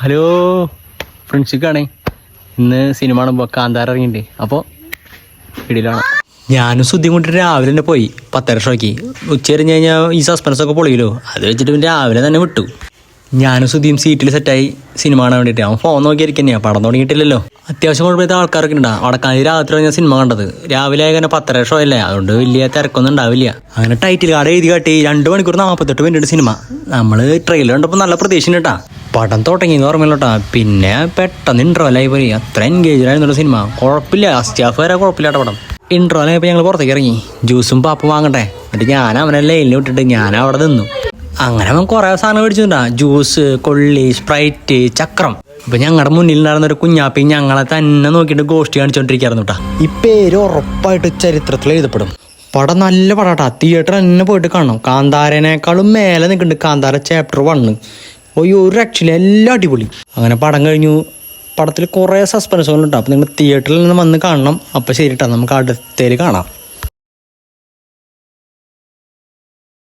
Hello ഫ്രണ്ട്ഷിക്കാണേ. ഇന്ന് cinema കാണുമ്പോൾ കാന്താര ഇറങ്ങിയിട്ടുണ്ട്. അപ്പോൾ ഇടിയിലാണ് ഞാനും സുദ്ധിയും കൊണ്ടിട്ട് രാവിലെ തന്നെ പോയി 10:30 ഷോയ്ക്ക്. ഉച്ച കഴിഞ്ഞ് കഴിഞ്ഞാൽ ഈ സസ്പെൻസൊക്കെ പൊളിയല്ലോ, അത് വെച്ചിട്ട് പിന്നെ രാവിലെ തന്നെ വിട്ടു. ഞാനും സുദ്ധിയും സീറ്റിൽ സെറ്റായി സിനിമ കാണാൻ വേണ്ടിയിട്ട്. അവൻ ഫോൺ നോക്കിയിരിക്കും തന്നെയാണ്, പടം തുടങ്ങിയിട്ടില്ലല്ലോ. അത്യാവശ്യം കുഴപ്പമില്ലാത്ത ആൾക്കാരൊക്കെ ഉണ്ടാകും. വടക്കാഞ്ചി രാത്രി ഞാൻ സിനിമ കണ്ടത്. രാവിലെ ആയി 10:30 ഷോ അല്ലേ, അതുകൊണ്ട് വലിയ തിരക്കൊന്നും ഉണ്ടാവില്ല. അങ്ങനെ ടൈറ്റിൽ കാർഡ് എഴുതി കാട്ടി 2 മണിക്കൂർ 48 മിനിറ്റ് സിനിമ. നമ്മൾ ട്രെയിലർ കണ്ടപ്പോൾ നല്ല പ്രതീക്ഷ കേട്ടാ. പടം തുടങ്ങിയെന്ന് ഓർമ്മയില്ലോട്ടാ. പിന്നെ പെട്ടെന്ന് ഇൻട്രോലായി പോയി. അത്ര എൻഗേജ് ആയിരുന്നുള്ള സിനിമ. കുഴപ്പമില്ല, സ്റ്റാഫ് വരെ കുഴപ്പമില്ലാത്ത പടം. ഇൻട്രോലായപ്പോൾ ഞങ്ങൾ പുറത്തേക്ക് ഇറങ്ങി. ജ്യൂസും പാപ്പും വാങ്ങട്ടെ. എന്നിട്ട് ഞാൻ അവനെ ലൈനിൽ വിട്ടിട്ട് ഞാൻ അവിടെ നിന്നു. അങ്ങനെ അവൻ കുറേ സാധനം മേടിച്ചിട്ടുണ്ടാ. ജ്യൂസ്, കൊള്ളി, സ്പ്രൈറ്റ്, ചക്രം. അപ്പൊ ഞങ്ങളുടെ മുന്നിൽ ഉണ്ടായിരുന്ന ഒരു കുഞ്ഞാപ്പി ഞങ്ങളെ തന്നെ നോക്കിയിട്ട് ഗോഷ്ടി കാണിച്ചോണ്ടിരിക്കുന്നു കേട്ടാ. ഈ പേര് ഉറപ്പായിട്ട് ചരിത്രത്തിൽ എഴുതപ്പെടും. പടം നല്ല പടാട്ടാ. തിയേറ്റർ തന്നെ പോയിട്ട് കാണണം. കാന്താരനേക്കാളും മേലെ നിൽക്കുന്നുണ്ട് കാന്താര ചാപ്റ്റർ 1. ഒരു രക്ഷയില്ല, എല്ലാം അടിപൊളി. അങ്ങനെ പടം കഴിഞ്ഞു. പടത്തിൽ കുറേ സസ്പെൻസുകളുണ്ടാവും. അപ്പോൾ നിങ്ങൾ തിയേറ്ററിൽ നിന്ന് വന്ന് കാണണം. അപ്പോൾ ശരിട്ടാ, നമുക്ക് അടുത്തേൽ കാണാം.